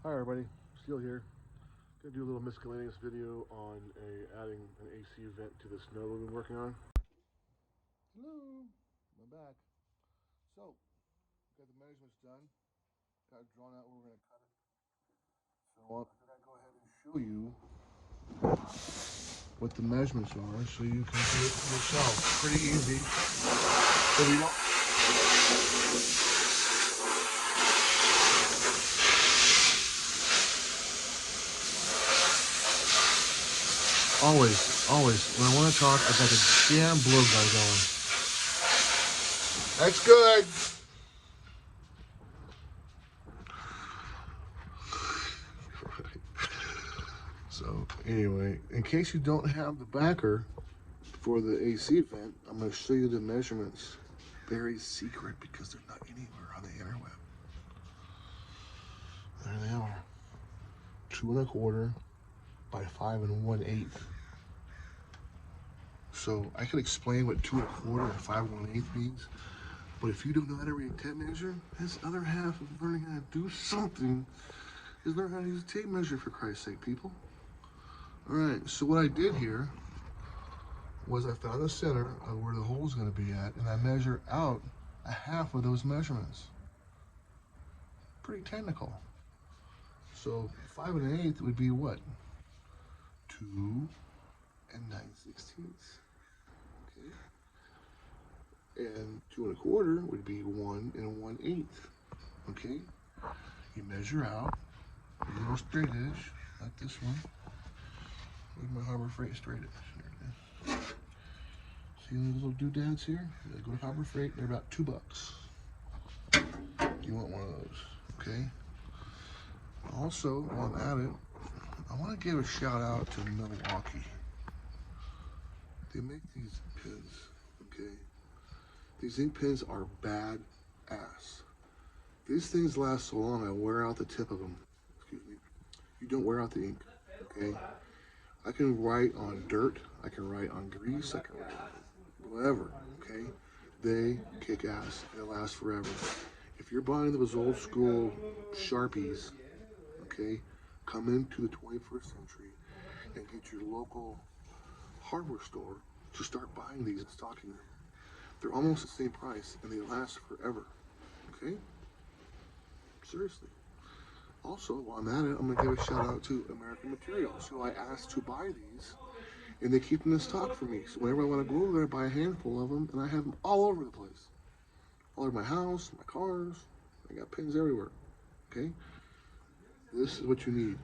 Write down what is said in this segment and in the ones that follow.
Hi everybody, Steele here. Gonna do a little miscellaneous video on adding an AC vent to this Nova we've been working on. Hello, I'm back. So, got the measurements done. Got it drawn out where we're gonna cut it. So I'm gonna go ahead and show you what the measurements are, so you can do it yourself. Pretty easy. So we don't. Always, when I want to talk, I got the damn blow gun going. That's good. So anyway, in case you don't have the backer for the AC vent, I'm going to show you the measurements. Very secret because they're not anywhere on the interweb. There they are. 2 1/4 by 5 1/8. So I could explain what 2 1/4 and 5 1/8 means, but if you don't know how to read a tape measure, this other half of learning how to do something is learn how to use a tape measure, for Christ's sake, people. All right, so what I did here was I found the center of where the hole is going to be at, and I measure out a half of those measurements. Pretty technical. So 5 1/8 would be what? 2 9/16. Okay. And 2 1/4 would be 1 1/8. Okay. You measure out a little straight edge, like this one. Where's my Harbor Freight straight edge? There it is. See these little doodads here? They go to Harbor Freight. They're about $2. You want one of those, okay? Also, while I'm at it, I want to give a shout out to Milwaukee. They make these pins, okay? These ink pens are bad ass. These things last so long, I wear out the tip of them. Excuse me. You don't wear out the ink, okay? I can write on dirt, I can write on grease, I can write on whatever, okay? They kick ass, they last forever. If you're buying those old school Sharpies, okay, come into the 21st century and get your local hardware store to start buying these and stocking them. They're almost the same price and they last forever, okay? Seriously. Also, while I'm at it, I'm going to give a shout out to American Materials, who I asked to buy these, and they keep them in stock for me. So whenever I want to go over there, I buy a handful of them, and I have them all over the place. All over my house, my cars. I got pins everywhere. Okay? This is what you need.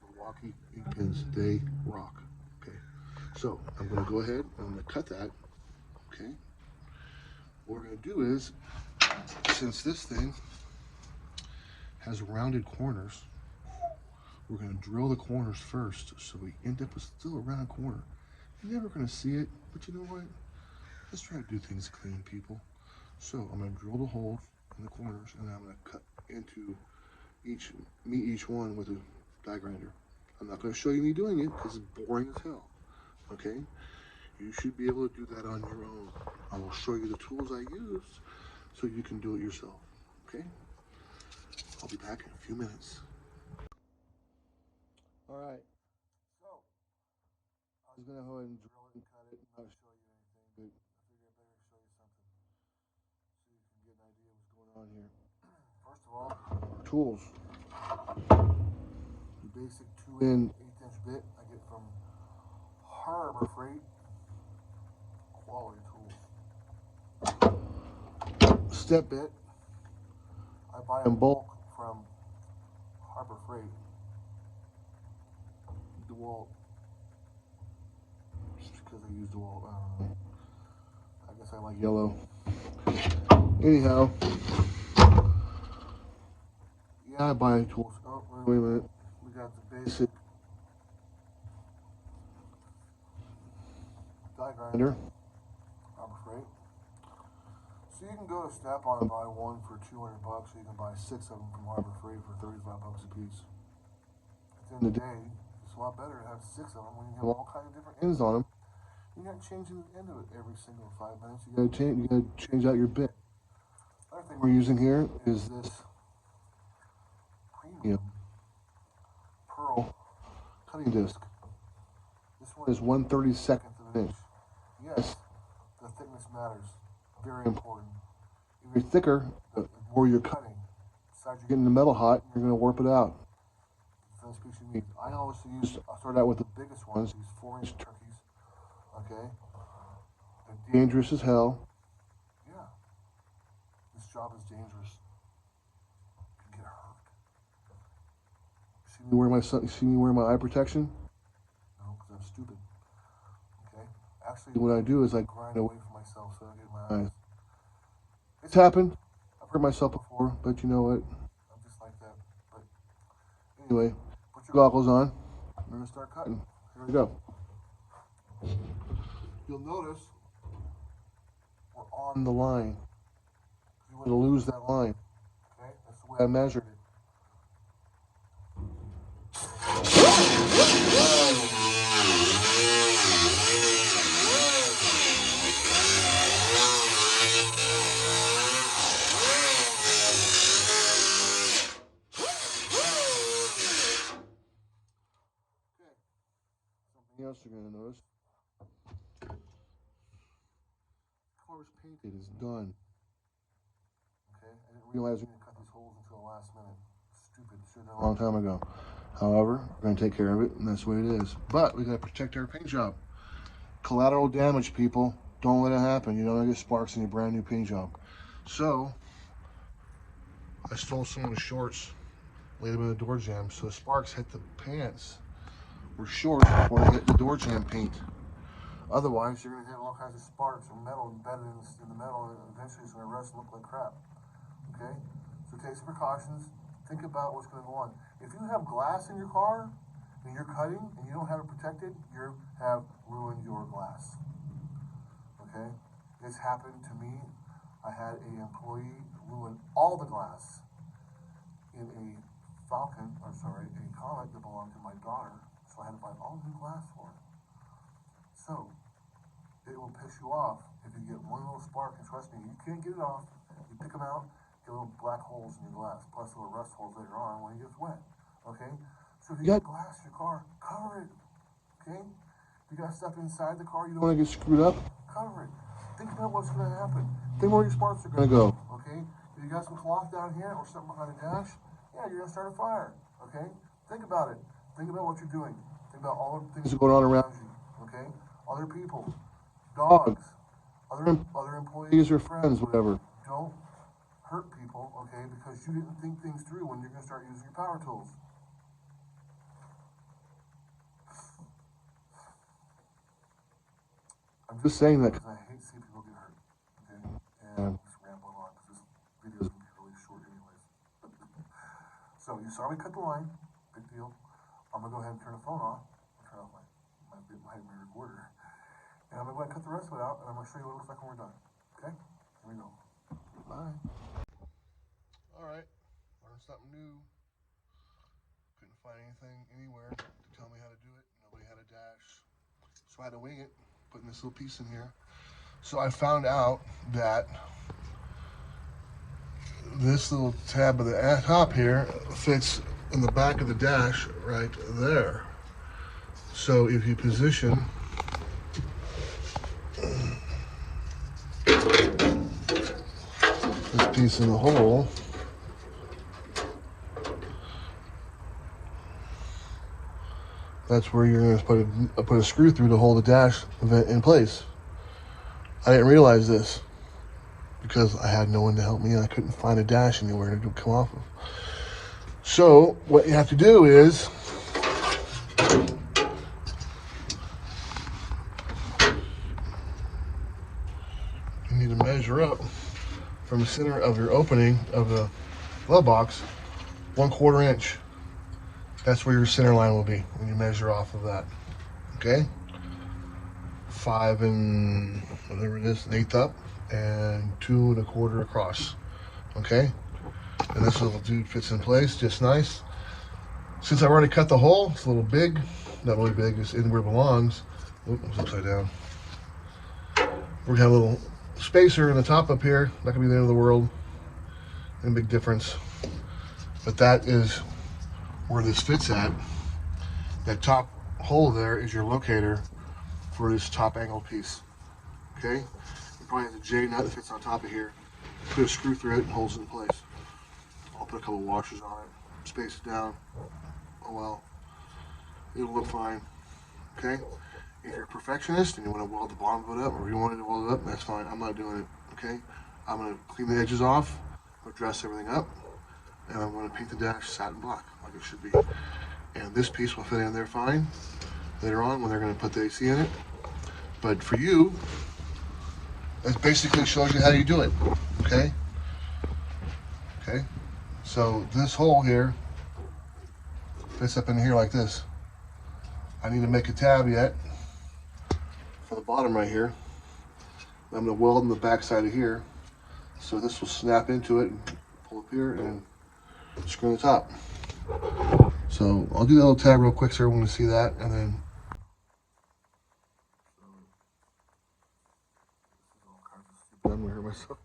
Milwaukee ink pens. They rock. Okay? So, I'm going to go ahead and I'm going to cut that. Okay? What we're going to do is, since this thing has rounded corners, we're going to drill the corners first, so we end up with still a round corner. You're never going to see it, but you know what? Let's try to do things clean, people. So I'm going to drill the holes in the corners, and then I'm going to cut into each one with a die grinder. I'm not going to show you me doing it because it's boring as hell. Okay? You should be able to do that on your own. I will show you the tools I used so you can do it yourself. Okay? I'll be back in a few minutes. Alright, so I was going to go ahead and drill it and cut it and not show you anything, but I figured I better show you something so you can get an idea of what's going on here. First of all, tools. The basic 2-in 1/8" bit I get from Harbor Freight. Quality tools. Step bit. I buy in bulk from Harbor Freight. DeWalt. Just because I use DeWalt, I don't know. I guess I like yellow. Anyhow. Yeah, I buy tools. Oh, wait a minute. We got the basic die grinder. Harbor Freight. So you can go to Snap-on and buy one for $200, or you can buy 6 of them from Harbor Freight for $35 a piece. At the end of the day, it's a lot better to have 6 of them when you have all kinds of different ends on them. You gotta change the end of it every single 5 minutes. You gotta change out your bit. Other thing we're using here is this premium cutting disc. This one is 1/32 of an inch. Yes, the thickness matters. Very important. If you're thicker, the more you're cutting. Besides, you're getting the metal hot, you're going to warp it out. That's piece you need. I start out with the biggest ones, these 4-inch turkeys. Okay? They're dangerous as hell. Yeah. This job is dangerous. You can get hurt. See me wear my eye protection? No, because I'm stupid. Okay? Actually, what I do is I grind away from myself so I don't get my eyes. It's happened. I've hurt myself before, but you know what? I'm just like that. But anyway, put your goggles on. We're going to start cutting. Here we go. You'll notice we're on the line. You want to lose that line. Okay? That's the way I measured it. Something else you're going to notice. The color's painted. It's done. Okay? I didn't realize we were going to cut these holes until the last minute. Stupid. Should have done a long time ago. However, we're going to take care of it, and that's the way it is. But we got to protect our paint job. Collateral damage, people. Don't let it happen. You don't want to get sparks in your brand new paint job. So, I stole someone's shorts, laid them in the door jamb, so the sparks hit the pants or shorts before they hit the door jamb paint. Otherwise, you're going to have all kinds of sparks or metal embedded in the metal, and eventually it's going to rust and look like crap. Okay? So take some precautions. Think about what's going to go on. If you have glass in your car and you're cutting and you don't have it protected, you have ruined your glass. Okay? It's happened to me. I had an employee ruin all the glass in a Comet that belonged to my daughter, so I had to buy all new glass for it. So, it will piss you off if you get one little spark, and trust me, you can't get it off. You pick them out, get little black holes in your glass, plus little rust holes later on when it gets wet. Okay? So if you got glass in your car, cover it. Okay? If you got stuff inside the car you don't want to get screwed up, cover it. Think about what's going to happen. Think where your sparks are going to go. Okay? If you got some cloth down here or something behind the dash, yeah, you're going to start a fire. Okay? Think about it. Think about what you're doing. Think about all the things that are going on around you. Okay? Other people, dogs, other employees or friends, whatever. Don't hurt people, okay, because you didn't think things through when you're going to start using your power tools. I'm just saying that because I hate seeing people get hurt, okay? And I'm just rambling on because this video is going to be really short anyways. So you saw me cut the line, big deal. I'm going to go ahead and turn the phone off. I'll turn off my recorder. And I'm going to go ahead and cut the rest of it out, and I'm going to show you what it looks like when we're done. Okay? Here we go. Bye. Alright, learned something new. Couldn't find anything anywhere to tell me how to do it. Nobody had a dash. So I had to wing it, putting this little piece in here. So I found out that this little tab at the top here fits in the back of the dash right there. So if you position this piece in the hole, that's where you're going to put a screw through to hold the dash vent in place. I didn't realize this because I had no one to help me and I couldn't find a dash anywhere to come off of. So what you have to do is you need to measure up from the center of your opening of the glove box 1/4 inch. That's where your center line will be when you measure off of that. Okay? 5 and whatever it is, 1/8 up and 2 1/4 across. Okay? And this little dude fits in place just nice. Since I've already cut the hole, it's a little big. Not really big, it's in where it belongs. Oop, it's upside down. We're gonna have a little spacer in the top up here. Not gonna be the end of the world. No big difference. But that is where this fits at. That top hole there is your locator for this top angle piece. Okay? You probably have the J nut that fits on top of here. Put a screw through it and holds it in place. I'll put a couple washers on it, space it down. Oh well, it'll look fine. Okay? If you're a perfectionist and you want to weld the bottom of it up, or you want to weld it up, that's fine. I'm not doing it. Okay? I'm going to clean the edges off, dress everything up, and I'm going to paint the dash satin black like it should be. And this piece will fit in there fine later on when they're going to put the AC in it. But for you, it basically shows you how you do it. Okay? Okay? So this hole here fits up in here like this. I need to make a tab yet for the bottom right here. I'm going to weld in the back side of here. So this will snap into it and pull up here and screw in the top. So I'll do that little tab real quick so everyone can see that, and then I'm gonna hurt myself.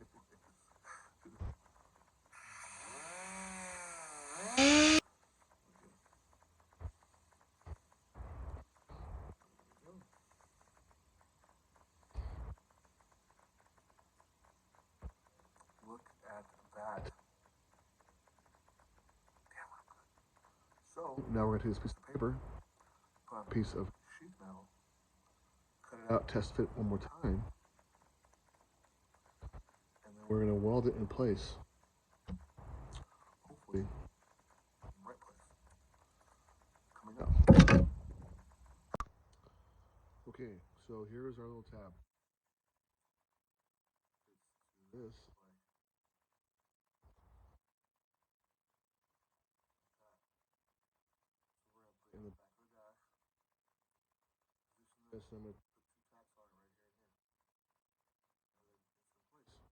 Look at that. So now we're gonna take this piece of paper, put on a piece of sheet metal, cut it out, test fit one more time, and then we're gonna weld it in place. Hopefully, in the right place. Coming up. Okay, so here's our little tab. This in the back of the dash. Position this, and I'm gonna put two tacks on it right here and here. And then it's in place.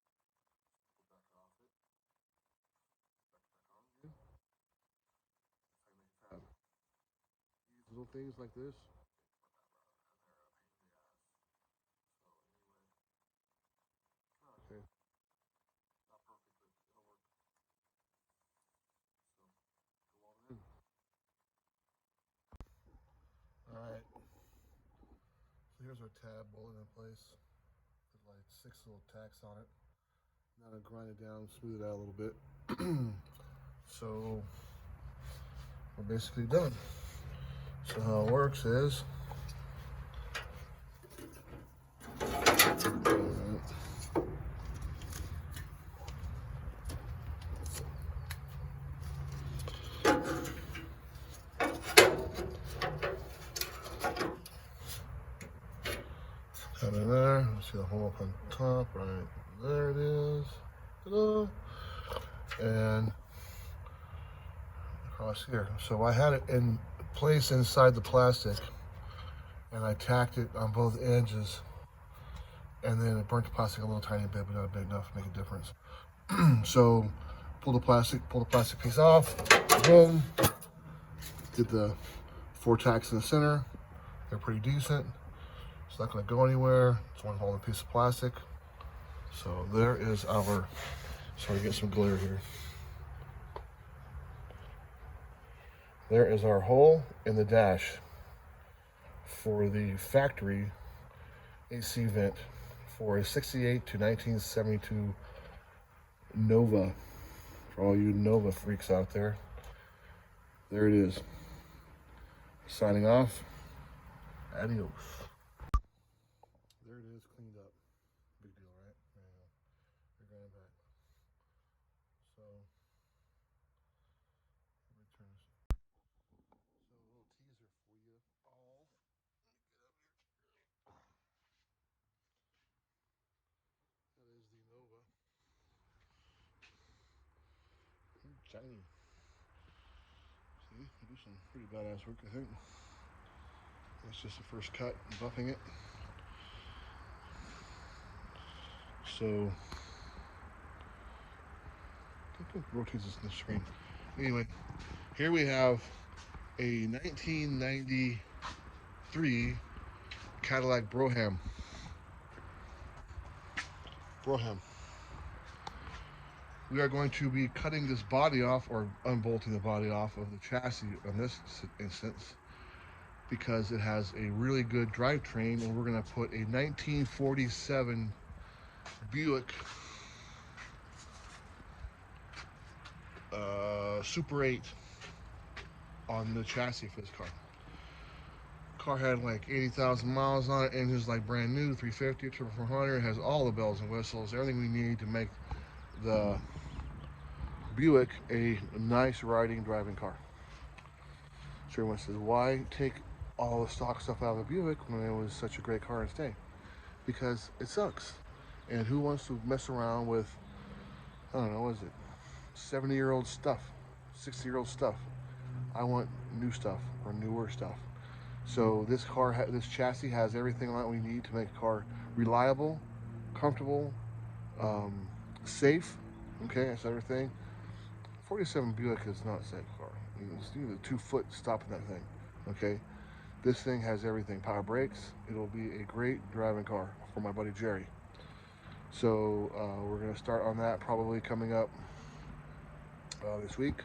Put back off it. Back on again. That's how you make a tab. These little things like this. Okay. Not perfect, but it'll work. So go all in. Alright. So here's our tab welded in place. Put like 6 little tacks on it. Now to grind it down, smooth it out a little bit. So we're basically done. So how it works is cut in there. See the hole up on top, right there it is. Ta-da. And across here. So I had it in place inside the plastic, and I tacked it on both edges, and then it burnt the plastic a little tiny bit, but not big enough to make a difference. So pull the plastic piece off, boom, did the 4 tacks in the center. They're pretty decent. It's not going to go anywhere. It's one whole piece of plastic. So there is our, sorry, get some glare here. There is our hole in the dash for the factory AC vent for a 68 to 1972 Nova. For all you Nova freaks out there, there it is. Signing off. Adios. There it is, cleaned up. Big deal, right? Yeah. They're going back. So, returns. So, a little teaser for you all. Let me get up here. That is the Nova. Shiny. See, you do some pretty badass work, I think. That's just the first cut, buffing it. So, rotates this in the screen. Anyway, here we have a 1993 Cadillac Brougham. We are going to be cutting this body off, or unbolting the body off of the chassis in this instance, because it has a really good drivetrain, and we're going to put a 1947 Buick Super 8 on the chassis for this car. Car had like 80,000 miles on it, engine's like brand new, 350, turbo 400, has all the bells and whistles, everything we need to make the Buick a nice riding, driving car. So everyone says, why take all the stock stuff out of the Buick when it was such a great car and stay? Because it sucks. And who wants to mess around with, I don't know, what is it, 70-year-old stuff, 60-year-old stuff? I want new stuff or newer stuff. So this car, this chassis has everything that we need to make a car reliable, comfortable, um, safe. Okay, that's everything. 47 Buick is not a safe car. You need a 2-foot stop in that thing. Okay, this thing has everything. Power brakes. It'll be a great driving car for my buddy Jerry. So we're gonna start on that probably coming up this week.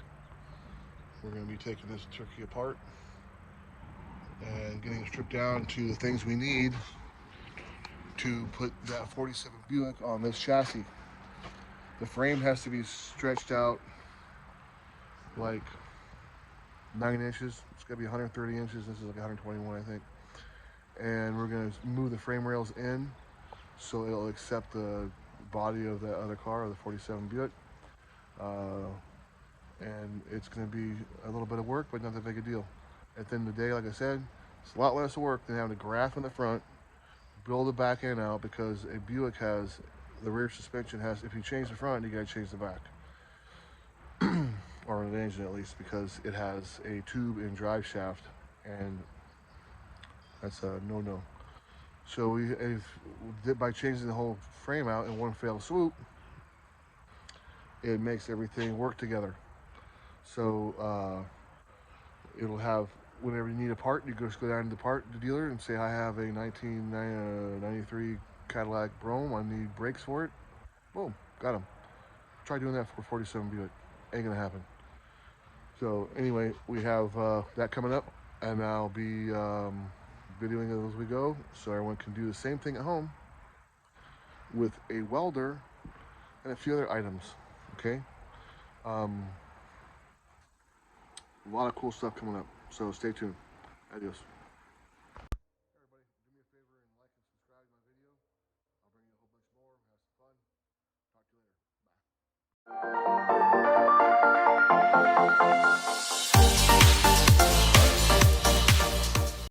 We're gonna be taking this turkey apart and getting it stripped down to the things we need to put that 47 Buick on this chassis. The frame has to be stretched out like 9 inches. It's gonna be 130 inches. This is like 121, I think. And we're gonna move the frame rails in so it'll accept the body of the other car, the 47 Buick. And it's gonna be a little bit of work, but not that big a deal. At the end of the day, like I said, it's a lot less work than having to graft in the front, build the back end out, because a Buick has, the rear suspension has, if you change the front, you gotta change the back. Or the engine at least, because it has a tube and drive shaft, and that's a no-no. So by changing the whole frame out in one fell swoop, it makes everything work together. So it'll have, whenever you need a part, you just go down to the dealer and say, I have a 1993 Cadillac Brougham, I need brakes for it. Boom, got them. Try doing that for 47 Buick. Ain't gonna happen. So anyway, we have that coming up, and I'll be videoing it as we go, so everyone can do the same thing at home with a welder and a few other items. Okay, a lot of cool stuff coming up, so stay tuned. Adios.